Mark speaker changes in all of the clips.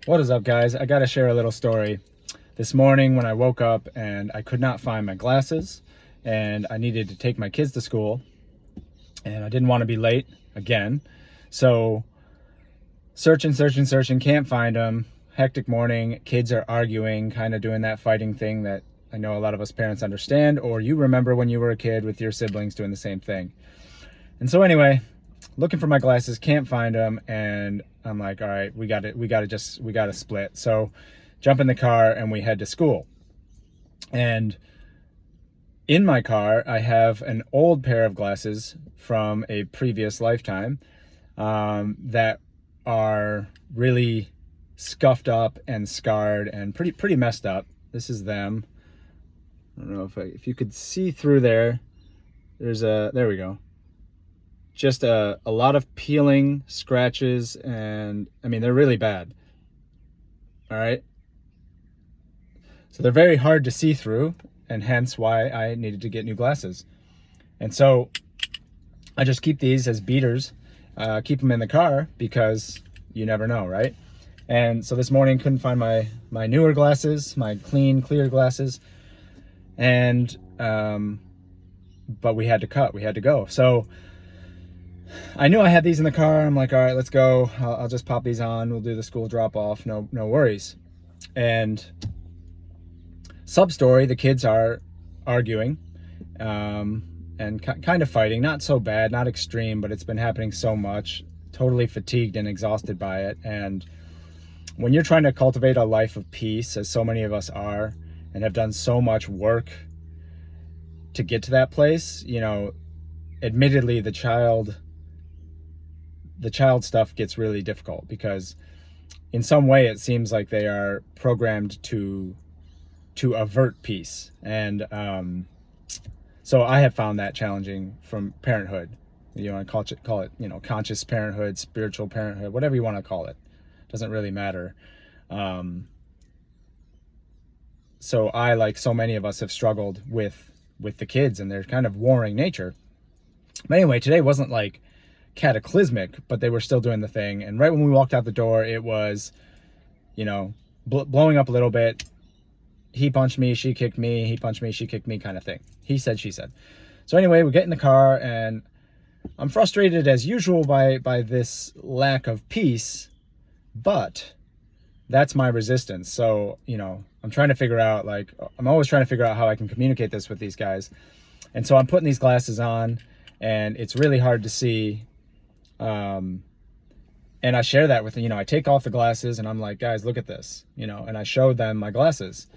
Speaker 1: What is up, guys? I gotta share a little story. This morning when I woke up and I could not find my glasses and I needed to take my kids to school and I didn't want to be late again. So searching, can't find them. Hectic morning, kids are arguing, kind of doing that fighting thing that I know a lot of us parents understand, or you remember when you were a kid with your siblings doing the same thing. And so anyway, looking for my glasses, can't find them, and I'm like, all right, we got to split. So jump in the car and we head to school. And in my car, I have an old pair of glasses from a previous lifetime that are really scuffed up and scarred and pretty messed up. This is them. I don't know if you could see through there. There we go. Just a lot of peeling, scratches, and I mean, they're really bad. All right. So they're very hard to see through, and hence why I needed to get new glasses. And so I just keep these as beaters, keep them in the car because you never know, right? And so this morning couldn't find my newer glasses, my clean, clear glasses. And, but we had to go. So I knew I had these in the car. I'm like, all right, let's go. I'll just pop these on. We'll do the school drop off. No worries. And sub story, the kids are arguing, and kind of fighting, not so bad, not extreme, but it's been happening so much, totally fatigued and exhausted by it. And when you're trying to cultivate a life of peace, as so many of us are, and have done so much work to get to that place, you know, admittedly, the child stuff gets really difficult because in some way it seems like they are programmed to avert peace. And so I have found that challenging from parenthood. You want to call it, you know, conscious parenthood, spiritual parenthood, whatever you want to call it. Doesn't really matter. So I, like so many of us, have struggled with the kids and their kind of warring nature. But anyway, today wasn't like cataclysmic, but they were still doing the thing. And right when we walked out the door, it was, you know, blowing up a little bit. He punched me, she kicked me, he punched me, she kicked me, kind of thing. He said, she said. So anyway, we get in the car and I'm frustrated as usual by this lack of peace, but that's my resistance. So, you know, I'm trying to figure out, like, I'm always trying to figure out how I can communicate this with these guys. And so I'm putting these glasses on and it's really hard to see. And I share that with, you know, I take off the glasses and I'm like, guys, look at this, you know, and I showed them my glasses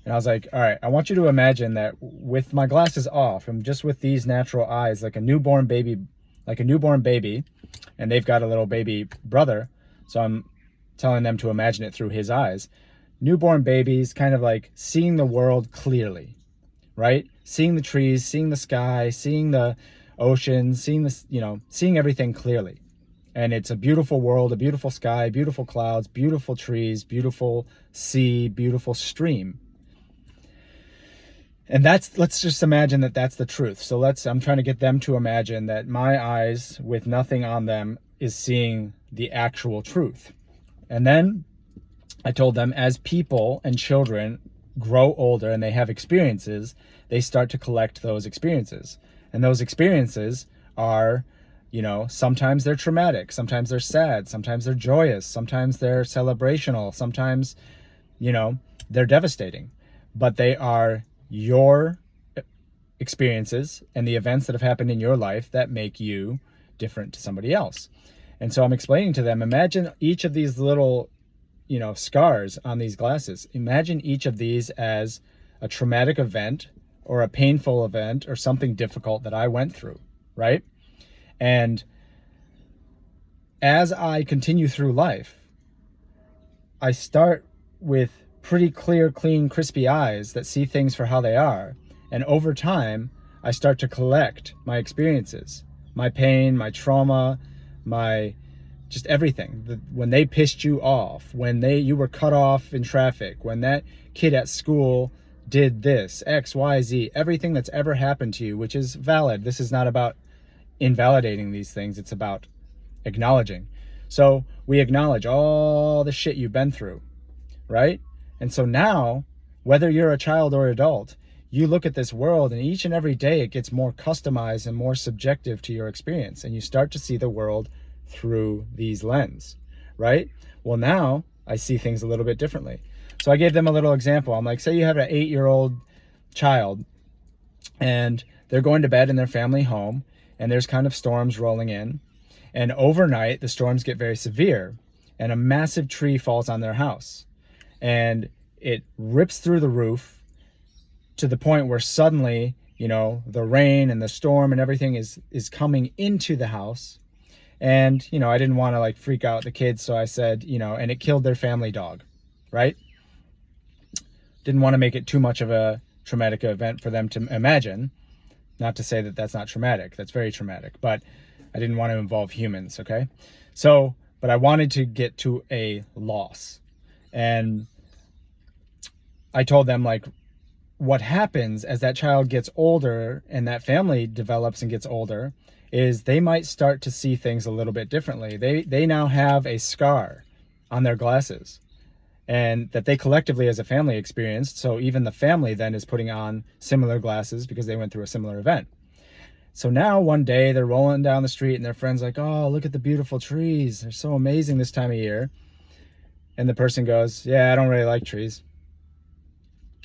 Speaker 1: and I was like, all right, I want you to imagine that with my glasses off and just with these natural eyes, like a newborn baby, and they've got a little baby brother. So I'm telling them to imagine it through his eyes. Newborn babies kind of like seeing the world clearly, right? Seeing the trees, seeing the sky, seeing the ocean, seeing this, you know, seeing everything clearly. And it's a beautiful world, a beautiful sky, beautiful clouds, beautiful trees, beautiful sea, beautiful stream. And let's just imagine that that's the truth. So I'm trying to get them to imagine that my eyes with nothing on them is seeing the actual truth. And then I told them, as people and children grow older and they have experiences, they start to collect those experiences. And those experiences are, you know, sometimes they're traumatic, sometimes they're sad, sometimes they're joyous, sometimes they're celebrational, sometimes, you know, they're devastating. But they are your experiences and the events that have happened in your life that make you different to somebody else. And so I'm explaining to them, imagine each of these little, you know, scars on these glasses. Imagine each of these as a traumatic event or a painful event or something difficult that I went through, right? And as I continue through life, I start with pretty clear, clean, crispy eyes that see things for how they are. And over time, I start to collect my experiences, my pain, my trauma, my just everything. When they pissed you off, when you were cut off in traffic, when that kid at school did this, X, Y, Z, everything that's ever happened to you, which is valid. This is not about invalidating these things. It's about acknowledging. So we acknowledge all the shit you've been through, right? And so now, whether you're a child or adult, you look at this world and each and every day it gets more customized and more subjective to your experience. And you start to see the world through these lenses, right? Well, now I see things a little bit differently. So I gave them a little example. I'm like, say you have an 8-year-old child and they're going to bed in their family home and there's kind of storms rolling in. And overnight, the storms get very severe and a massive tree falls on their house. And it rips through the roof to the point where suddenly, the rain and the storm and everything is coming into the house. And, I didn't want to like freak out the kids. So I said, and it killed their family dog, right? Didn't want to make it too much of a traumatic event for them to imagine. Not to say that that's not traumatic. That's very traumatic. But I didn't want to involve humans, okay? So, but I wanted to get to a loss. And I told them, like, what happens as that child gets older and that family develops and gets older is they might start to see things a little bit differently. They now have a scar on their glasses and that they collectively as a family experienced. So even the family then is putting on similar glasses because they went through a similar event. So now one day they're rolling down the street and their friend's like, oh, look at the beautiful trees. They're so amazing this time of year. And the person goes, yeah, I don't really like trees.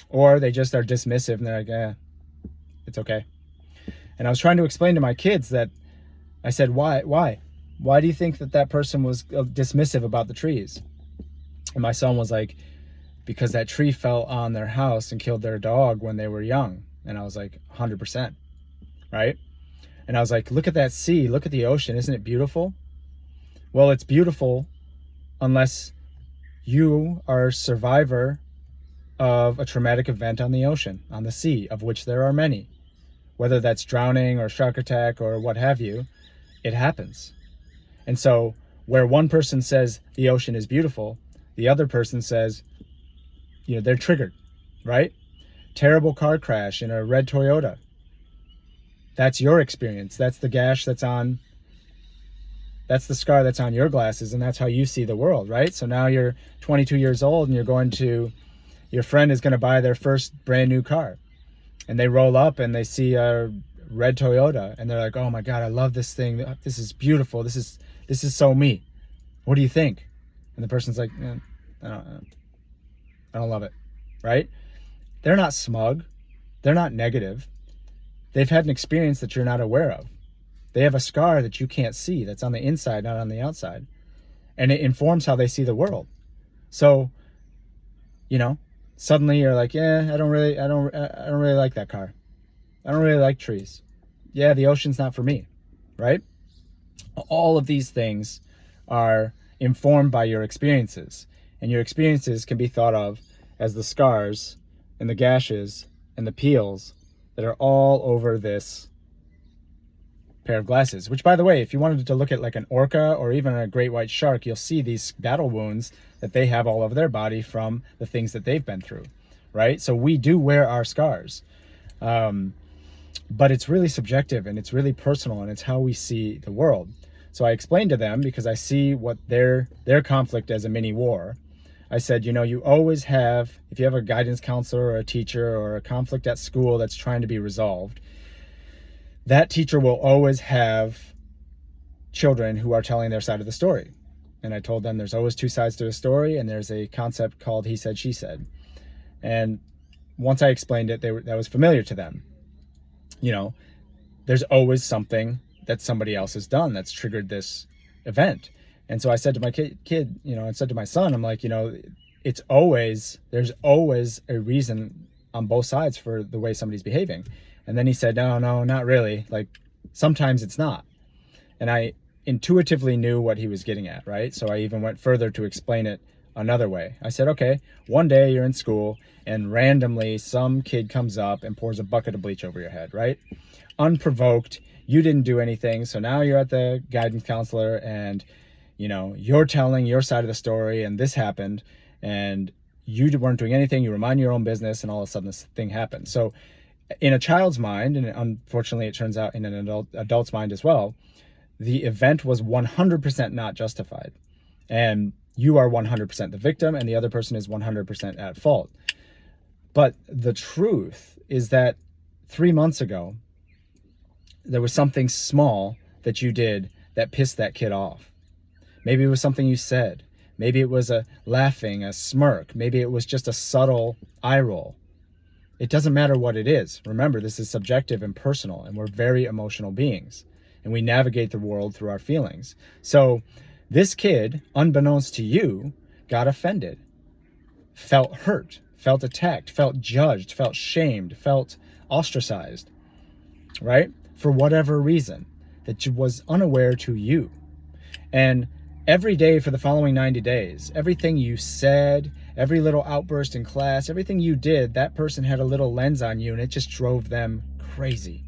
Speaker 1: Or they just are dismissive and they're like, yeah, it's okay. And I was trying to explain to my kids that I said, why? Why do you think that person was dismissive about the trees? And my son was like, because that tree fell on their house and killed their dog when they were young. And I was like, 100%, right? And I was like, look at that sea, look at the ocean. Isn't it beautiful? Well, it's beautiful unless you are a survivor of a traumatic event on the ocean, on the sea, of which there are many. Whether that's drowning or shark attack or what have you, it happens. And so where one person says the ocean is beautiful, the other person says, they're triggered, right? Terrible car crash in a red Toyota. That's your experience. That's the gash that's the scar that's on your glasses, and that's how you see the world, right? So now you're 22 years old and your friend is going to buy their first brand new car. And they roll up and they see a red Toyota and they're like, oh my God, I love this thing. This is beautiful. This is so me. What do you think? And the person's like, I don't love it, right? They're not smug. They're not negative. They've had an experience that you're not aware of. They have a scar that you can't see that's on the inside, not on the outside. And it informs how they see the world. So, suddenly you're like, yeah, I don't really like that car. I don't really like trees. Yeah, the ocean's not for me, right? All of these things are informed by your experiences, and your experiences can be thought of as the scars and the gashes and the peels that are all over this pair of glasses. Which, by the way, if you wanted to look at like an orca or even a great white shark, you'll see these battle wounds that they have all over their body from the things that they've been through, right? So we do wear our scars, but it's really subjective and it's really personal and it's how we see the world. So I explained to them, because I see what their conflict as a mini war. I said, you always have, if you have a guidance counselor or a teacher or a conflict at school that's trying to be resolved, that teacher will always have children who are telling their side of the story. And I told them there's always two sides to a story, and there's a concept called he said, she said. And once I explained it, that was familiar to them. There's always something that somebody else has done that's triggered this event. And so I said to my kid, I said to my son, I'm like, there's always a reason on both sides for the way somebody's behaving. And then he said, no, not really. Like, sometimes it's not. And I intuitively knew what he was getting at, right? So I even went further to explain it another way. I said, okay, one day you're in school and randomly some kid comes up and pours a bucket of bleach over your head, right? Unprovoked, you didn't do anything. So now you're at the guidance counselor and, you're telling your side of the story and this happened and you weren't doing anything. You were minding your own business and all of a sudden this thing happened. So in a child's mind, and unfortunately it turns out in an adult's mind as well, the event was 100% not justified. And you are 100% the victim, and the other person is 100% at fault. But the truth is that 3 months ago, there was something small that you did that pissed that kid off. Maybe it was something you said. Maybe it was a laughing, a smirk. Maybe it was just a subtle eye roll. It doesn't matter what it is. Remember, this is subjective and personal, and we're very emotional beings, and we navigate the world through our feelings. So this kid, unbeknownst to you, got offended, felt hurt, felt attacked, felt judged, felt shamed, felt ostracized, right? For whatever reason that was unaware to you. And every day for the following 90 days, everything you said, every little outburst in class, everything you did, that person had a little lens on you, and it just drove them crazy.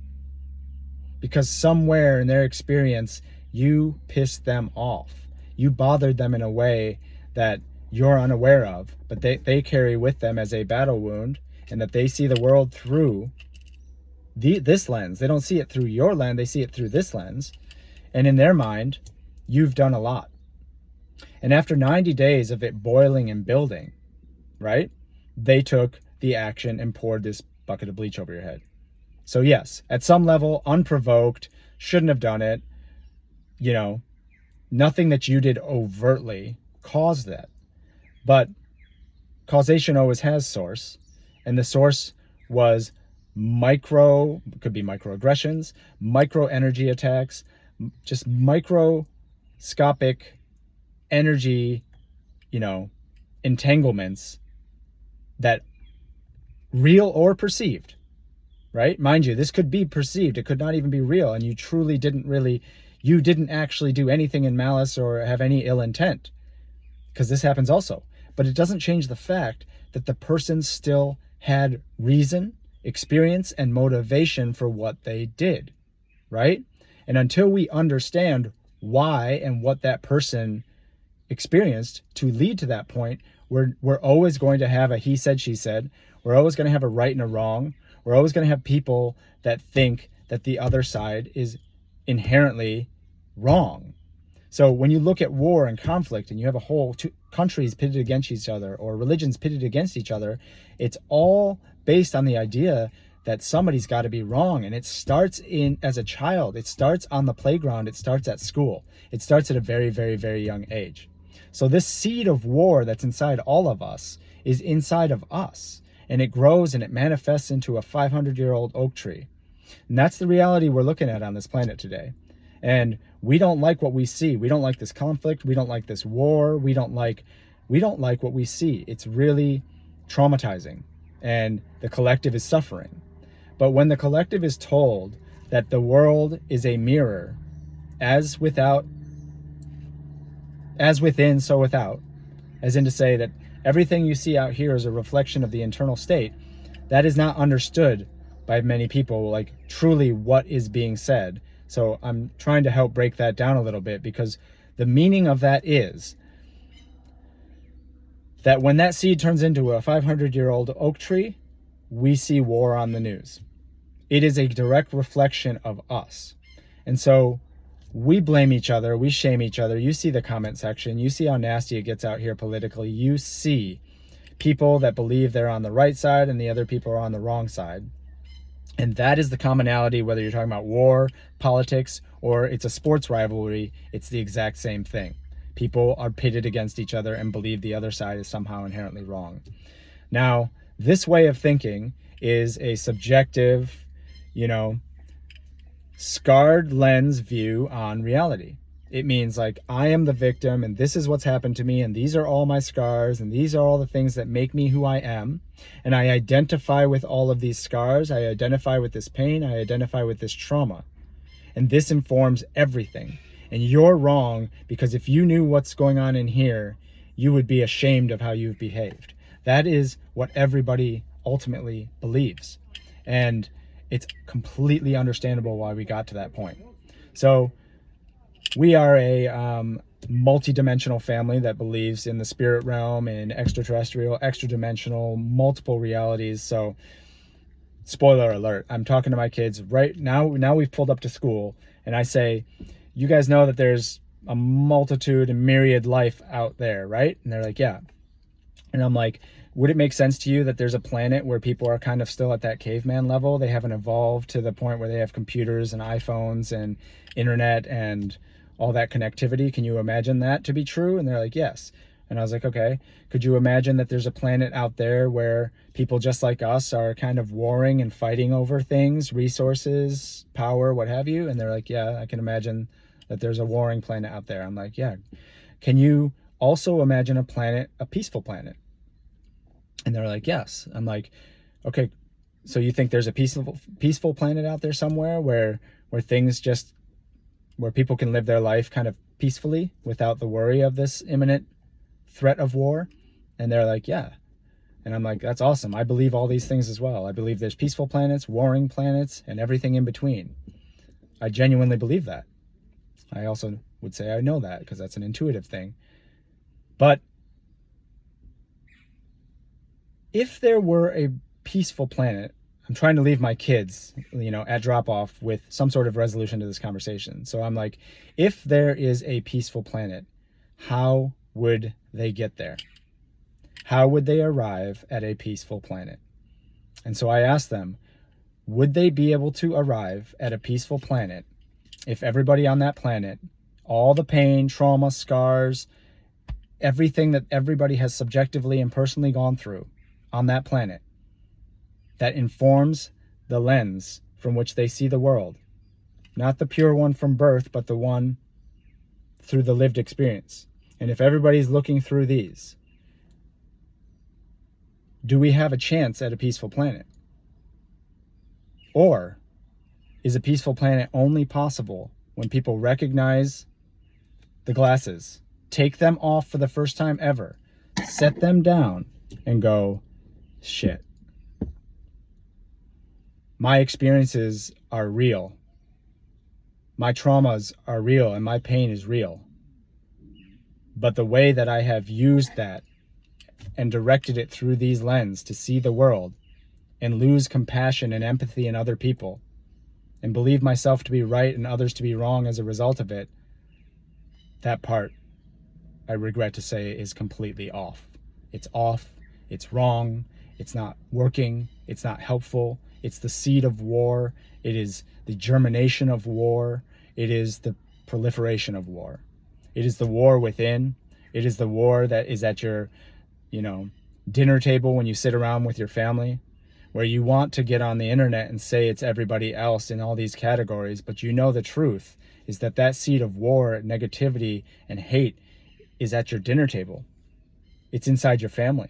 Speaker 1: Because somewhere in their experience, you pissed them off. You bothered them in a way that you're unaware of, but they carry with them as a battle wound, and that they see the world through this lens. They don't see it through your lens, they see it through this lens. And in their mind, you've done a lot. And after 90 days of it boiling and building, right, they took the action and poured this bucket of bleach over your head. So yes, at some level, unprovoked, shouldn't have done it. You know, nothing that you did overtly caused that. But causation always has source. And the source was could be microaggressions, micro energy attacks, just microscopic energy, entanglements that, real or perceived, right? Mind you, this could be perceived. It could not even be real. And you truly you didn't actually do anything in malice or have any ill intent, because this happens also. But it doesn't change the fact that the person still had reason, experience, and motivation for what they did, right? And until we understand why and what that person experienced to lead to that point, we're always going to have a he said, she said. We're always going to have a right and a wrong. We're always going to have people that think that the other side is inherently wrong. So when you look at war and conflict, and you have a whole two countries pitted against each other, or religions pitted against each other, it's all based on the idea that somebody's got to be wrong. And it starts as a child. It starts on the playground. It starts at school. It starts at a very, very, very young age. So this seed of war that's inside all of us is inside of us. And it grows and it manifests into a 500-year-old oak tree. And that's the reality we're looking at on this planet today. And we don't like what we see. We don't like this conflict. We don't like this war. We don't like what we see. It's really traumatizing. And the collective is suffering. But when the collective is told that the world is a mirror, as within, so without, as in to say that everything you see out here is a reflection of the internal state, that is not understood by many people, like truly what is being said. So I'm trying to help break that down a little bit, because the meaning of that is that when that seed turns into a 500-year-old oak tree, we see war on the news. It is a direct reflection of us. And so we blame each other, we shame each other. You see the comment section, you see how nasty it gets out here politically. You see people that believe they're on the right side and the other people are on the wrong side. And that is the commonality, whether you're talking about war, politics, or it's a sports rivalry, it's the exact same thing. People are pitted against each other and believe the other side is somehow inherently wrong. Now, this way of thinking is a subjective, scarred lens view on reality. It means like, I am the victim and this is what's happened to me and these are all my scars and these are all the things that make me who I am. And I identify with all of these scars. I identify with this pain. I identify with this trauma. And this informs everything. And you're wrong, because if you knew what's going on in here, you would be ashamed of how you've behaved. That is what everybody ultimately believes. And it's completely understandable why we got to that point. So we are a multi-dimensional family that believes in the spirit realm and extraterrestrial, extra-dimensional, multiple realities. So spoiler alert, I'm talking to my kids right now. Now we've pulled up to school and I say, you guys know that there's a multitude and myriad life out there, right? And they're like, yeah. And I'm like, would it make sense to you that there's a planet where people are kind of still at that caveman level? They haven't evolved to the point where they have computers and iPhones and internet and all that connectivity. Can you imagine that to be true? And they're like, yes. And I was like, okay, could you imagine that there's a planet out there where people just like us are kind of warring and fighting over things, resources, power, what have you? And they're like, yeah, I can imagine that there's a warring planet out there. I'm like, yeah. Can you also imagine a planet, a peaceful planet? And they're like, yes. I'm like, okay, so you think there's a peaceful planet out there somewhere where things just, where people can live their life kind of peacefully without the worry of this imminent threat of war? And they're like, yeah. And I'm like, that's awesome. I believe all these things as well. I believe there's peaceful planets, warring planets, and everything in between. I genuinely believe that. I also would say I know that because that's an intuitive thing. But if there were a peaceful planet, I'm trying to leave my kids, at drop off with some sort of resolution to this conversation. So I'm like, if there is a peaceful planet, how would they get there? How would they arrive at a peaceful planet? And so I asked them, would they be able to arrive at a peaceful planet if everybody on that planet, all the pain, trauma, scars, everything that everybody has subjectively and personally gone through on that planet, that informs the lens from which they see the world, not the pure one from birth, but the one through the lived experience. And if everybody's looking through these, do we have a chance at a peaceful planet? Or is a peaceful planet only possible when people recognize the glasses, take them off for the first time ever, set them down, and go, shit, my experiences are real. My traumas are real and my pain is real. But the way that I have used that and directed it through these lenses to see the world and lose compassion and empathy in other people and believe myself to be right and others to be wrong as a result of it, that part, I regret to say, is completely off. It's off, it's wrong, it's not working, it's not helpful, it's the seed of war, it is the germination of war, it is the proliferation of war. It is the war within, it is the war that is at your, dinner table when you sit around with your family, where you want to get on the internet and say it's everybody else in all these categories, but the truth is that seed of war, negativity, and hate is at your dinner table. It's inside your family.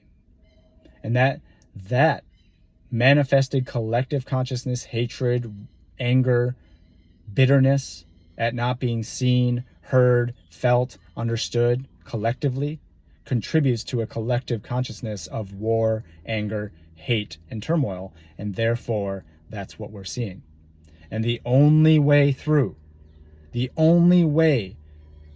Speaker 1: And that manifested collective consciousness, hatred, anger, bitterness at not being seen, heard, felt, understood collectively contributes to a collective consciousness of war, anger, hate, and turmoil. And therefore, that's what we're seeing. And the only way through, the only way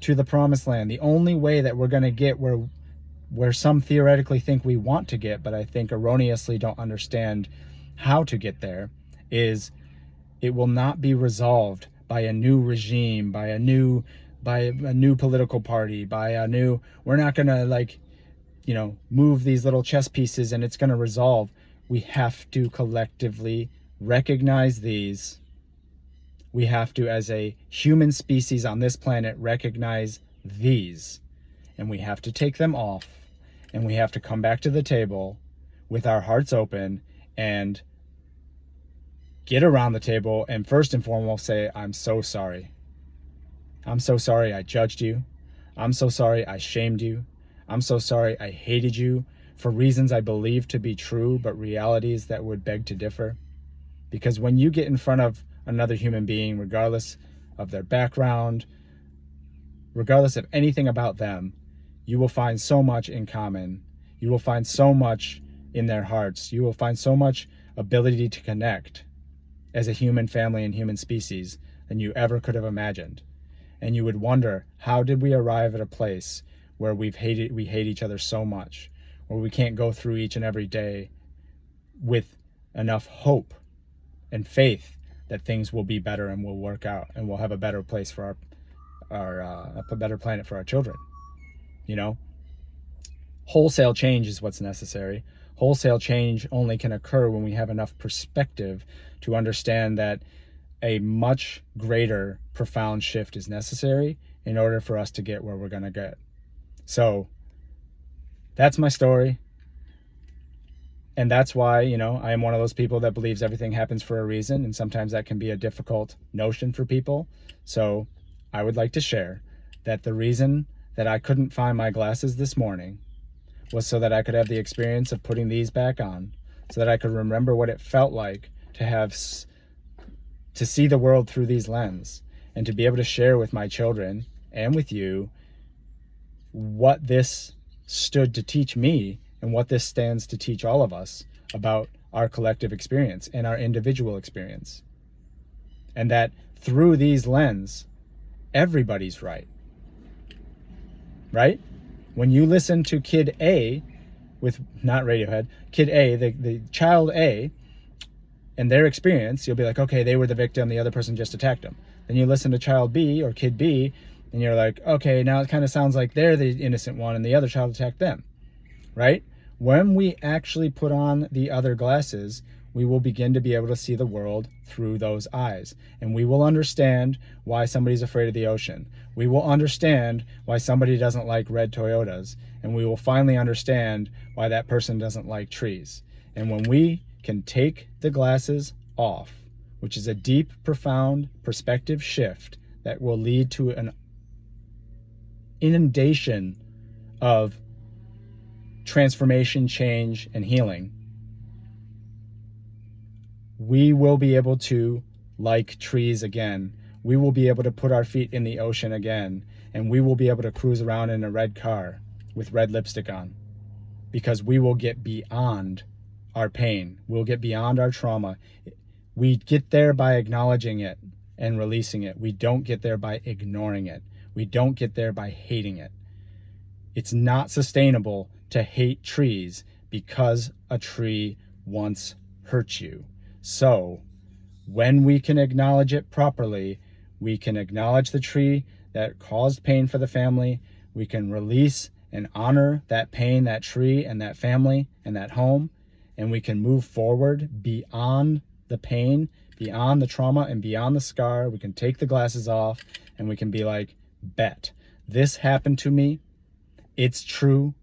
Speaker 1: to the promised land, the only way that we're going to get where some theoretically think we want to get, but I think erroneously don't understand how to get there, is it will not be resolved by a new regime, by a new political party, we're not going to move these little chess pieces and it's going to resolve. We have to collectively recognize these. We have to, as a human species on this planet, recognize these, and we have to take them off, and we have to come back to the table with our hearts open and get around the table and first and foremost say, I'm so sorry. I'm so sorry I judged you. I'm so sorry I shamed you. I'm so sorry I hated you for reasons I believe to be true, but realities that would beg to differ. Because when you get in front of another human being, regardless of their background, regardless of anything about them, you will find so much in common. You will find so much in their hearts. You will find so much ability to connect as a human family and human species than you ever could have imagined. And you would wonder, how did we arrive at a place where we hate each other so much, where we can't go through each and every day with enough hope and faith that things will be better and will work out and we'll have a better place for a better planet for our children. You know, wholesale change is what's necessary. Wholesale change only can occur when we have enough perspective to understand that a much greater profound shift is necessary in order for us to get where we're going to get. So that's my story. And that's why, I am one of those people that believes everything happens for a reason. And sometimes that can be a difficult notion for people. So I would like to share that the reason that I couldn't find my glasses this morning was so that I could have the experience of putting these back on, so that I could remember what it felt like to see the world through these lenses, and to be able to share with my children and with you what this stood to teach me and what this stands to teach all of us about our collective experience and our individual experience. And that through these lenses, everybody's right. Right? When you listen to Kid A with, not Radiohead, Kid A, the child A, and their experience, you'll be like, okay, they were the victim, the other person just attacked them. Then you listen to child B or Kid B, and you're like, okay, now it kind of sounds like they're the innocent one and the other child attacked them, right? When we actually put on the other glasses, we will begin to be able to see the world through those eyes. And we will understand why somebody's afraid of the ocean. We will understand why somebody doesn't like red Toyotas. And we will finally understand why that person doesn't like trees. And when we can take the glasses off, which is a deep, profound perspective shift that will lead to an inundation of transformation, change, and healing, we will be able to like trees again. We will be able to put our feet in the ocean again, and we will be able to cruise around in a red car with red lipstick on, because we will get beyond our pain. We'll get beyond our trauma. We get there by acknowledging it and releasing it. We don't get there by ignoring it. We don't get there by hating it. It's not sustainable to hate trees because a tree once hurt you. So when we can acknowledge it properly, we can acknowledge the tree that caused pain for the family. We can release and honor that pain, that tree, and that family, and that home. And we can move forward beyond the pain, beyond the trauma, and beyond the scar. We can take the glasses off and we can be like, bet, this happened to me. It's true.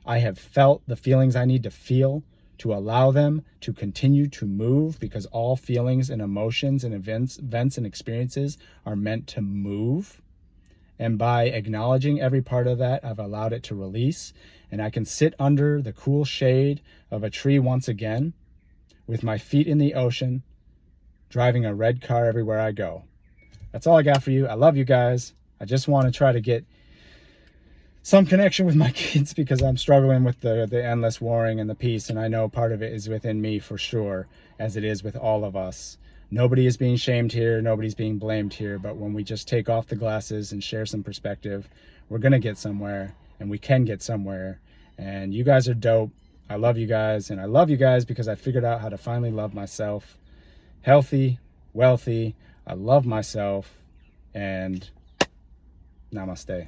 Speaker 1: I have felt the feelings I need to feel to allow them to continue to move, because all feelings and emotions and events and experiences are meant to move. And by acknowledging every part of that, I've allowed it to release, and I can sit under the cool shade of a tree once again with my feet in the ocean, driving a red car everywhere I go. That's all I got for you. I love you guys. I just want to try to get some connection with my kids, because I'm struggling with the endless warring and the peace, and I know part of it is within me for sure, as it is with all of us. Nobody is being shamed here, nobody's being blamed here, but when we just take off the glasses and share some perspective, we're gonna get somewhere, and we can get somewhere. And you guys are dope. I love you guys, and I love you guys because I figured out how to finally love myself. Healthy, wealthy, I love myself, and namaste.